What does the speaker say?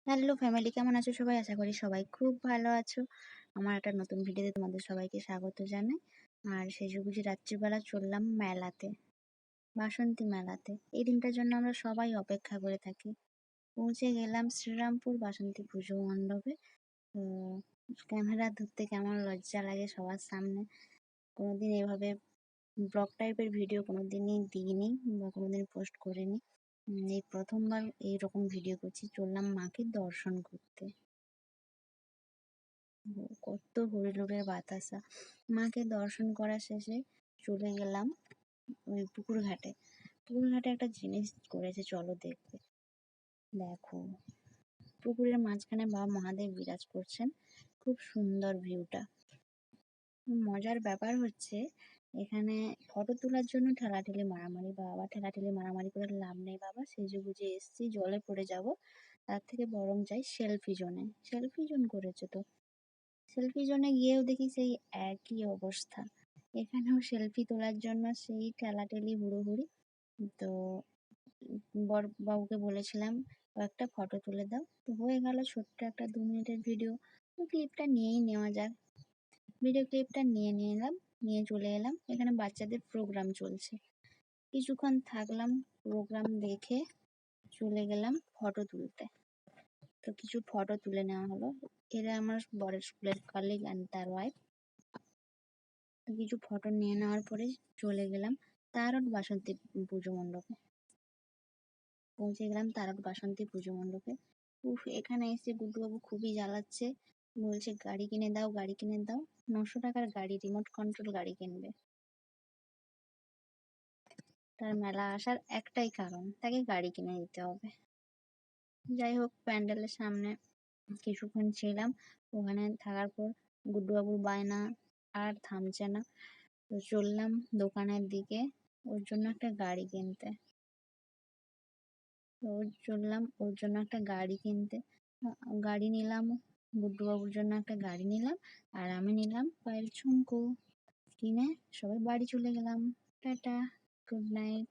Hello family, কেমন আছো সবাই? আশা করি সবাই খুব ভালো আছো। আমার একটা নতুন ভিডিওতে তোমাদের সবাইকে স্বাগত জানাই। আর সেজেগুজে রাত্রিবেলা চললাম মেলাতে, বাসন্তী মেলাতে। এই দিনটার জন্য আমরা সবাই অপেক্ষা করে থাকি। পৌঁছে গেলাম শ্রীরামপুর বাসন্তী পুজো মণ্ডপে। তো ক্যামেরা ধরতে কেমন লজ্জা লাগে সবার সামনে। কোনোদিন এভাবে ব্লগ টাইপের ভিডিও কোনোদিনই দিইনি বা কোনোদিন পোস্ট করিনি। এই প্রথমবার এইরকম ভিডিও করছি। চললাম মাকে দর্শন করতে। কত হরিলোকের বাতাসা। মাকে দর্শন করা শেষে চলে গেলাম ওই পুকুর ঘাটে। পুকুর ঘাটে একটা জিনিস করেছে, চলো দেখবে। দেখো, পুকুরের মাঝখানে বাবা মহাদেব বিরাজ করছেন। খুব সুন্দর ভিউটা। মজার ব্যাপার হচ্ছে, এখানে ফটো তোলার জন্য ঠেলাঠেলি মারামারি। বাবা, ঠেলাঠেলি মারামারি করে লাভ নেই বাবা, সেজে গুজে এসছি, জলে পড়ে যাব, তার থেকে বরং যাই সেলফি জোনে। সেলফি জোন করেছে তো। সেলফি জোনে গিয়েও দেখি সেই একই অবস্থা। এখানেও সেলফি তোলার জন্য সেই ঠেলাঠেলি হুড়োহুড়ি। তো বর বাবুকে বলেছিলাম কয়েকটা ফটো তুলে দাও। তো হয়ে গেল ছোট্ট একটা 2 মিনিটের ভিডিও। তো ক্লিপটা নিয়েই নেওয়া যাক। ভিডিও ক্লিপটা নিয়ে এলাম, নিয়ে চলে এলাম। এখানে বাচ্চাদের প্রোগ্রাম চলছে। কিছুক্ষণ থাকলাম, প্রোগ্রাম দেখে চলে গেলাম ফটো তুলতে। তো কিছু ফটো তুলে নেওয়া হলো। এরা আমার বরের স্কুলের কলিগ অ্যান্ড তার ওয়াইফ। কিছু ফটো নিয়ে নেওয়ার পরে চলে গেলাম তারক বাসন্তী পুজো মণ্ডপে। পৌঁছে গেলাম তারক বাসন্তী পুজো মণ্ডপে। উফ, এখানে এসে গুড্ডুবাবু খুবই জ্বালাচ্ছে। বলছে গাড়ি কিনে দাও, গাড়ি কিনে দাও। 900 টাকার গাড়ি, রিমোট কন্ট্রোল গাড়ি কিনবে। তার মেলা আসার একটাই কারণ, তাকে গাড়ি কিনে দিতে হবে। যাই হোক, প্যান্ডেলের সামনে কিছুক্ষণ ছিলাম। ওখানে থাকার পর গুড্ডুবাবুর বায়না আর থামছে না। তো চললাম দোকানের দিকে ওর জন্য একটা গাড়ি কিনতে। তো চললাম ওর জন্য একটা গাড়ি কিনতে। গাড়ি নিলাম, গুড্ডুবাবুর জন্য একটা গাড়ি নিলাম, আর আমি নিলাম পায়ের ঝুমকো। কিনে সবাই বাড়ি চলে গেলাম। Tata, good night.